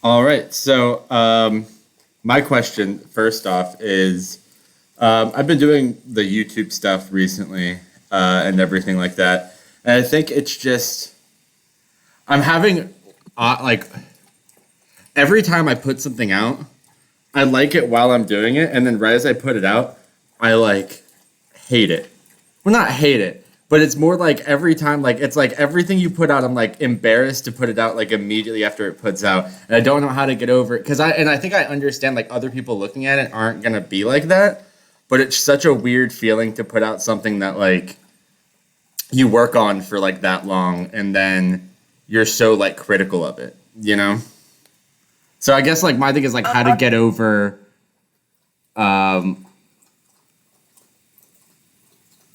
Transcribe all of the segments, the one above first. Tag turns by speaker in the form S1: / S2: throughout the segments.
S1: All right. So, my question first off is I've been doing the YouTube stuff recently and everything like that. And I think it's just, I'm having, like, every time I put something out, I like it while I'm doing it. And then right as I put it out, I like hate it. Well, not hate it, but it's more like every time, like it's like everything you put out, I'm like embarrassed to put it out like immediately after it puts out, and I don't know how to get over it because I think I understand like other people looking at it aren't gonna be like that, but it's such a weird feeling to put out something that like you work on for like that long, and then you're so like critical of it, you know? So I guess like my thing is like how to get over um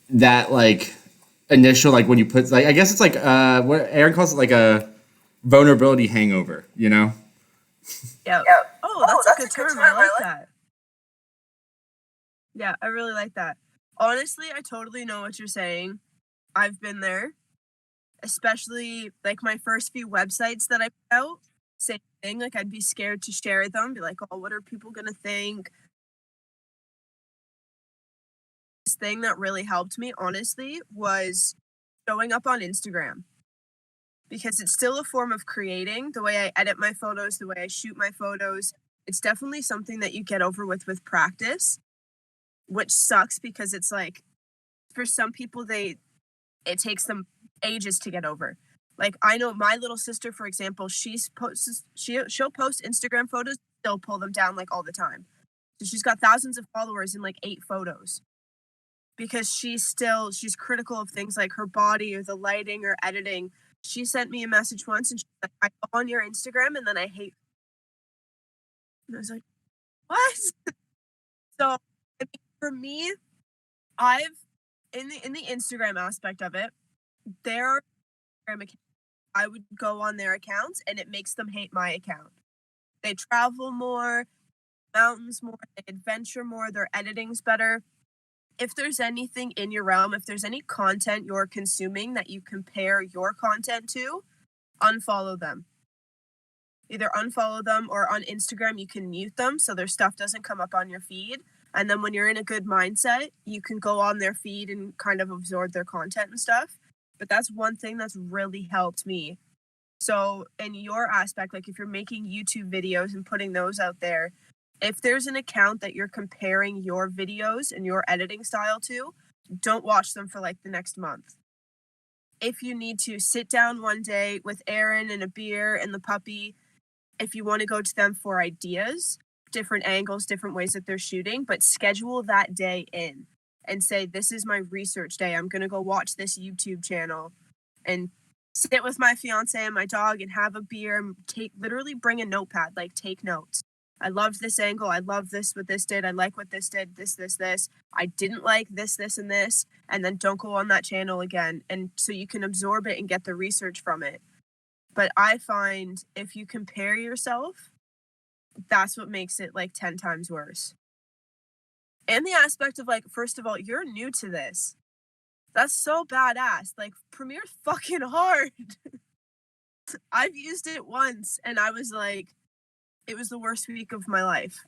S1: that like initial like when you put like I guess it's like what Aaron calls it like a vulnerability hangover, you know?
S2: Yeah. Oh, that's a good term. I like that. Yeah, I really like that. Honestly, I totally know what you're saying. I've been there, especially like my first few websites that I put out. Same thing. Like I'd be scared to share them. Be like, oh, what are people gonna think? This thing that really helped me, honestly, was showing up on Instagram because it's still a form of creating. The way I edit my photos, the way I shoot my photos, it's definitely something that you get over with practice, which sucks because it's like for some people it takes them ages to get over. Like I know my little sister, for example, she'll post Instagram photos, still pull them down like all the time. So she's got thousands of followers in like 8 photos because she's critical of things like her body or the lighting or editing. She sent me a message once and she's like, I go on your Instagram and then I hate. And I was like, what? So I mean, for me, I've in the Instagram aspect of it, their Instagram account, I would go on their accounts and it makes them hate my account. They travel more, mountains more, they adventure more, their editing's better. If there's anything in your realm, if there's any content you're consuming that you compare your content to, unfollow them. Either unfollow them or on Instagram, you can mute them so their stuff doesn't come up on your feed. And then when you're in a good mindset, you can go on their feed and kind of absorb their content and stuff. But that's one thing that's really helped me. So in your aspect, like if you're making YouTube videos and putting those out there, if there's an account that you're comparing your videos and your editing style to, don't watch them for like the next month. If you need to, sit down one day with Aaron and a beer and the puppy, if you want to go to them for ideas, different angles, different ways that they're shooting, but schedule that day in and say, this is my research day. I'm going to go watch this YouTube channel and sit with my fiance and my dog and have a beer and literally bring a notepad, like take notes. I loved this angle. I love this, what this did. I like what this did, this. I didn't like this, and this. And then don't go on that channel again. And so you can absorb it and get the research from it. But I find if you compare yourself, that's what makes it like 10 times worse. And the aspect of like, first of all, you're new to this. That's so badass. Like Premiere's fucking hard. I've used it once and I was like, it was the worst week of my life.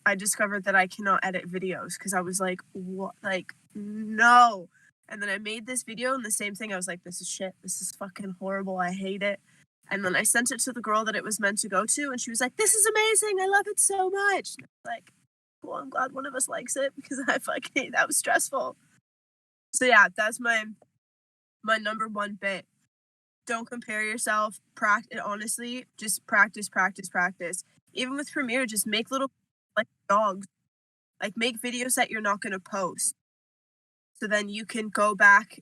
S2: I discovered that I cannot edit videos because I was like, what? Like, no. And then I made this video and the same thing. I was like, this is shit. This is fucking horrible. I hate it. And then I sent it to the girl that it was meant to go to. And she was like, this is amazing. I love it so much. And I was like, cool. I'm glad one of us likes it because that was stressful. So yeah, that's my number one bit. Don't compare yourself. Honestly, just practice. Even with Premiere, just make little like dogs. Like make videos that you're not going to post. So then you can go back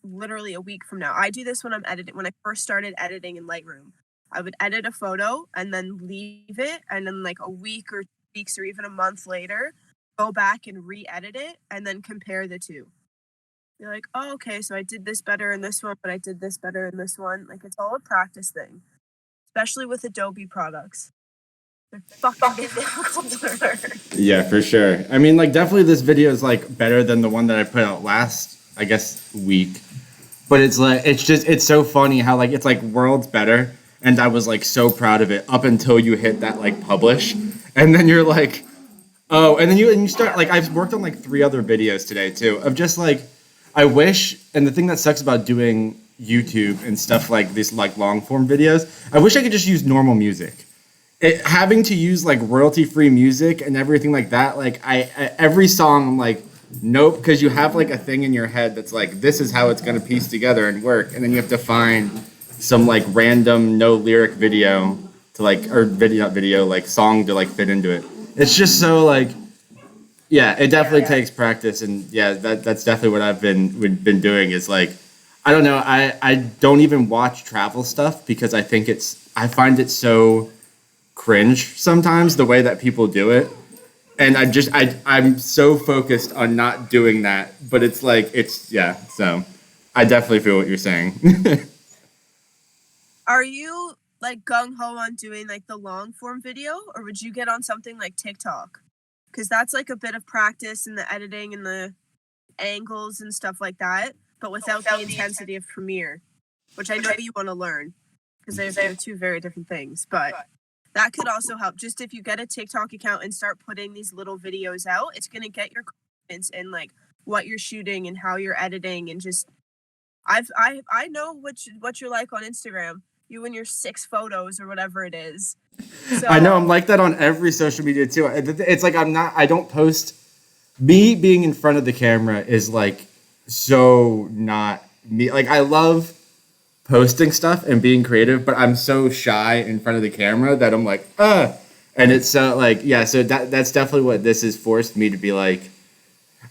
S2: literally a week from now. I do this when I'm editing. When I first started editing in Lightroom, I would edit a photo and then leave it. And then like a week or 2 weeks or even a month later, go back and re-edit it and then compare the two. You're like, oh, okay, so I did this better in this one, but I did this better in this one. Like, it's all a practice thing, especially with Adobe products. They're fucking difficult to learn.
S1: Yeah, for sure. I mean, like, definitely this video is, like, better than the one that I put out last, I guess, week. But it's, like, it's so funny how, like, it's, like, worlds better. and I was like so proud of it up until you hit that like publish, and then you're like, oh, and then you start like I've worked on like three other videos today too of just like I wish, and the thing that sucks about doing YouTube and stuff like this like long form videos, I wish I could just use normal music. Having to use like royalty free music and everything like that, like I every song I'm like, nope, because you have like a thing in your head that's like this is how it's gonna piece together and work, and then you have to find some like random no lyric video to like or video not video like song to like fit into it. It's just so like yeah, it definitely takes practice, and yeah, that's definitely what I've been doing is like I don't know, I don't even watch travel stuff because I find it so cringe sometimes the way that people do it, and I'm so focused on not doing that, but it's like it's yeah, so I definitely feel what you're saying.
S2: Are you like gung ho on doing like the long form video, or would you get on something like TikTok? Because that's like a bit of practice in the editing and the angles and stuff like that, but without the intensity of Premiere, which I know you want to learn because they're two very different things. But that could also help. Just if you get a TikTok account and start putting these little videos out, it's gonna get your confidence in like what you're shooting and how you're editing, and just I know what you're like on Instagram. You and your 6 photos or whatever it is. So
S1: I know I'm like that on every social media too. It's like I don't post. Me being in front of the camera is like so not me. Like I love posting stuff and being creative, but I'm so shy in front of the camera that I'm like, and it's so like yeah. So that's definitely what this has forced me to be like.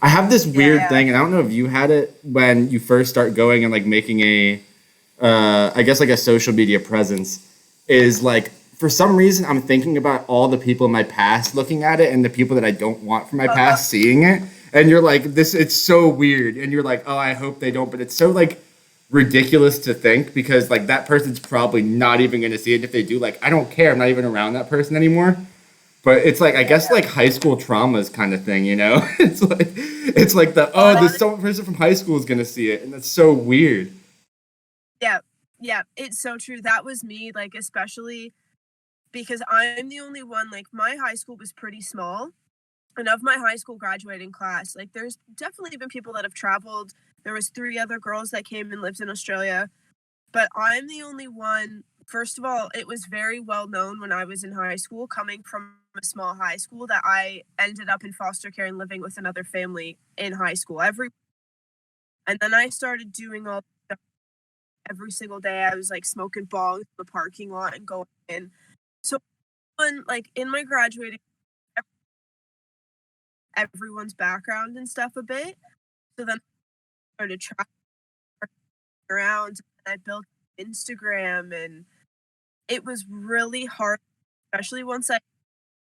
S1: I have this weird thing, and I don't know if you had it when you first start going and like making a I guess like a social media presence is like for some reason I'm thinking about all the people in my past looking at it and the people that I don't want from my past seeing it, and you're like this it's so weird, and you're like oh I hope they don't, but it's so like ridiculous to think because like that person's probably not even going to see it. If they do, like I don't care, I'm not even around that person anymore. But it's like I guess like high school traumas kind of thing, you know. It's like the this some person from high school is going to see it, and that's so weird.
S2: yeah, yeah, it's so true. That was me, like especially because I'm the only one. Like my high school was pretty small, and of my high school graduating class, like there's definitely been people that have traveled. There was 3 other girls that came and lived in Australia, but I'm the only one. First of all, it was very well known when I was in high school, coming from a small high school, that I ended up in foster care and living with another family in high school. And then I started doing all stuff every single day. I was like smoking bongs in the parking lot and going in. So, like in my graduating, everyone's background and stuff a bit. So then I started traveling around, and I built Instagram, and it was really hard, especially once I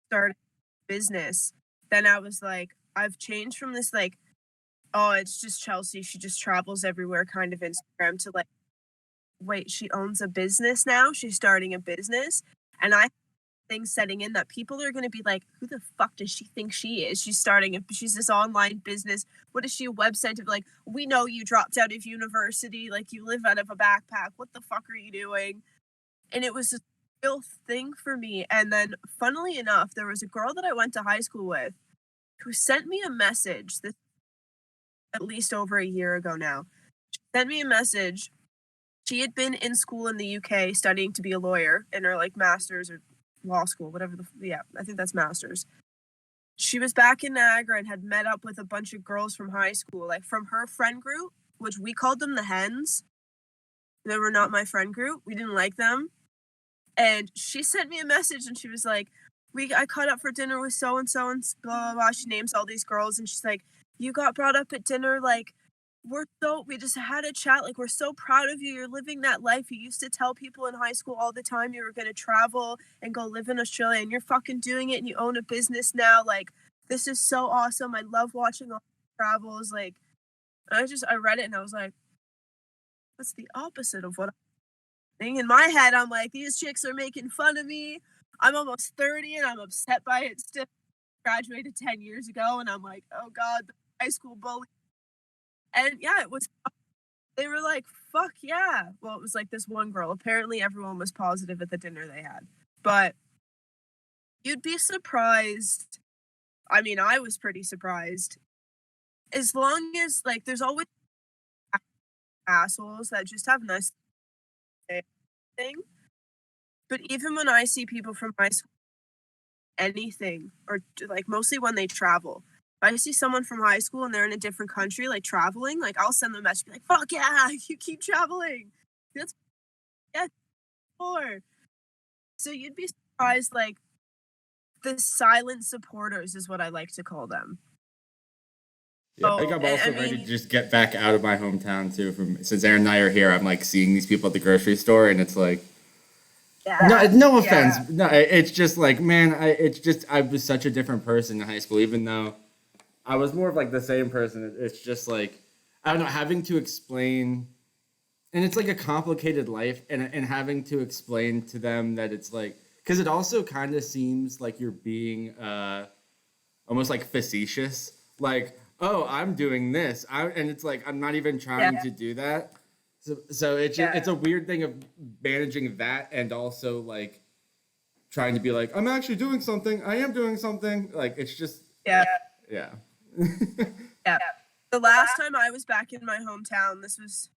S2: started business. Then I was like, I've changed from this like, oh, it's just Chelsea, she just travels everywhere kind of Instagram to like, wait, she owns a business now. She's starting a business. And I things setting in that people are going to be like, who the fuck does she think she is? She's this online business. What is she, a website of like, we know you dropped out of university, like you live out of a backpack. What the fuck are you doing? And it was a real thing for me. And then funnily enough, there was a girl that I went to high school with who sent me a message this at least over a year ago now. She sent me a message. She had been in school in the UK studying to be a lawyer in her like master's or law school, whatever I think that's master's. She was back in Niagara and had met up with a bunch of girls from high school, like from her friend group, which we called them the hens. They were not my friend group. We didn't like them. And she sent me a message and she was like, I caught up for dinner with so and so and blah, blah, blah. She names all these girls and she's like, you got brought up at dinner, like we just had a chat, like we're so proud of you. You're living that life. You used to tell people in high school all the time you were going to travel and go live in Australia, and you're fucking doing it, and you own a business now. Like this is so awesome. I love watching all the travels. Like I read it and I was like, that's the opposite of what I'm thinking. In my head, I'm like, these chicks are making fun of me. I'm almost 30 and I'm upset by it still. Graduated 10 years ago and I'm like, oh God, the high school bully. And yeah, it was They were like, fuck yeah. Well, it was like this one girl. Apparently everyone was positive at the dinner they had. But you'd be surprised. I mean, I was pretty surprised. As long as, like, there's always assholes that just have nice thing. But even when I see people from high school, anything, or like mostly when they travel, if I see someone from high school and they're in a different country, like traveling, like I'll send them a message, be like, fuck yeah, you keep traveling. That's yeah, more. So you'd be surprised, like the silent supporters is what I like to call them.
S1: Yeah, I think
S2: Oh,
S1: I'm
S2: and I
S1: also ready to
S2: mean,
S1: just get back out of my hometown too. From since Aaron and I are here, I'm like seeing these people at the grocery store, and it's like,
S2: yeah,
S1: no offense,
S2: yeah,
S1: no, it's just like, man, it's just I was such a different person in high school, even though I was more of like the same person. It's just like I don't know, having to explain, and it's like a complicated life, and having to explain to them that it's like, because it also kind of seems like you're being almost like facetious, like, oh, I'm doing this, and it's like I'm not even
S2: yeah,
S1: trying to do that. So it's just,
S2: yeah,
S1: it's a weird thing of managing that and also like trying to be like I'm actually doing something. I am doing something. Like it's just
S2: yeah,
S1: yeah.
S2: yeah. The last time I was back in my hometown, this was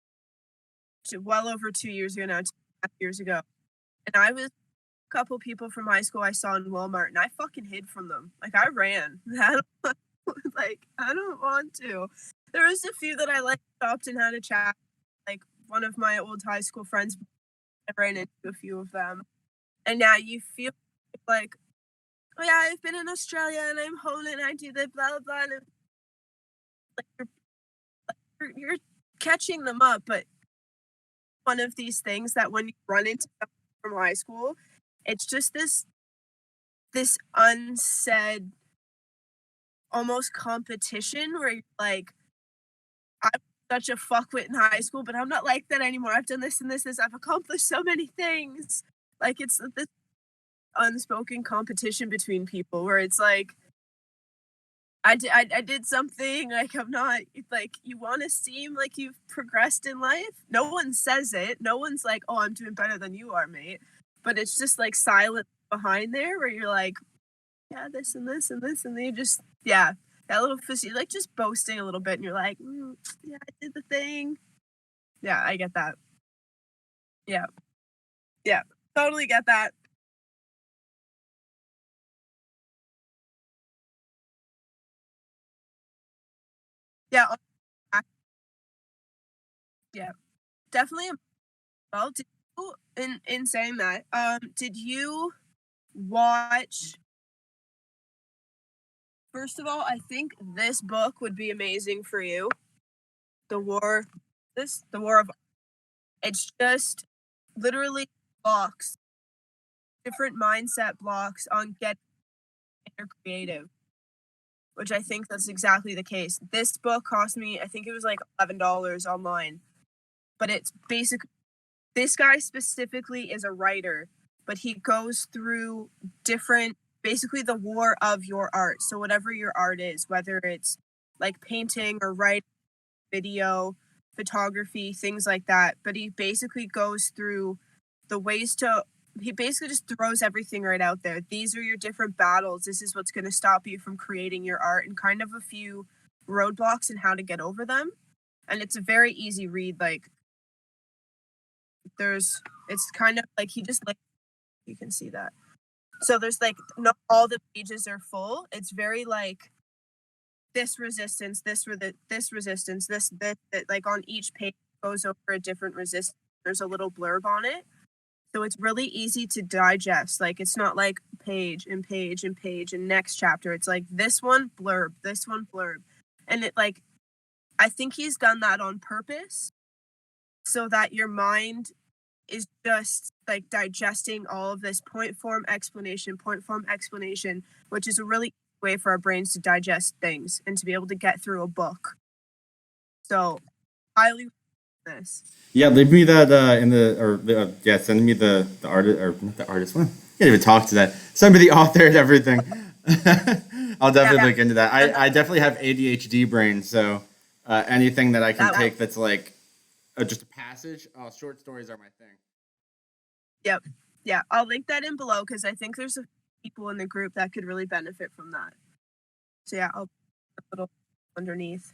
S2: well over 2 years ago now, 2.5 years ago, and I was a couple people from high school I saw in Walmart, and I fucking hid from them. Like I ran. Like I don't want to. There was a few that I like stopped and had a chat. Like one of my old high school friends, I ran into a few of them, and now you feel like, oh yeah, I've been in Australia and I'm home and I do the blah blah blah. And like you're catching them up, but one of these things that when you run into someone from high school, it's just this unsaid almost competition where you're like, I'm such a fuckwit in high school, but I'm not like that anymore. I've done this and this, this. I've accomplished so many things. Like it's this unspoken competition between people where it's like, I did something, like I'm not, like you want to seem like you've progressed in life. No one says it. No one's like, oh, I'm doing better than you are, mate. But it's just like silent behind there where you're like, yeah, this and this and this, and then you just, yeah, that little fizzy, like just boasting a little bit, and you're like, yeah, I did the thing. Yeah, I get that. Yeah, yeah, totally get that. Yeah, yeah, definitely. Well, did you, in saying that, did you watch? First of all, I think this book would be amazing for you. The War, the War of. It's just literally blocks, different mindset blocks on getting creative, which I think that's exactly the case. This book cost me, I think it was like $11 online, but it's basically this guy specifically is a writer, but he goes through different, basically the war of your art. So whatever your art is, whether it's like painting or writing, video, photography, things like that. But he basically goes through the ways to, he basically just throws everything right out there. These are your different battles. This is what's going to stop you from creating your art, and kind of a few roadblocks and how to get over them. And it's a very easy read. Like it's kind of like he just like, you can see that. So there's like not all the pages are full. It's very like this resistance, this resistance, this, like on each page goes over a different resistance. There's a little blurb on it. So it's really easy to digest. Like it's not like page and page and page and next chapter. It's like this one blurb, this one blurb. And it like, I think he's done that on purpose so that your mind is just like digesting all of this point form explanation, which is a really way for our brains to digest things and to be able to get through a book. So highly recommend this.
S1: Yeah, leave me that in the or yeah, send me the artist or not the artist one. Can't even talk to that. Send me the author and everything. I'll definitely
S2: Yeah.
S1: look into that. I definitely have ADHD brain, so anything that I can
S2: That-
S1: take that's like just a passage. Oh, short stories are my thing.
S2: Yep. Yeah, I'll link that in below because I think there's a people in the group that could really benefit from that. So yeah, I'll put a little underneath.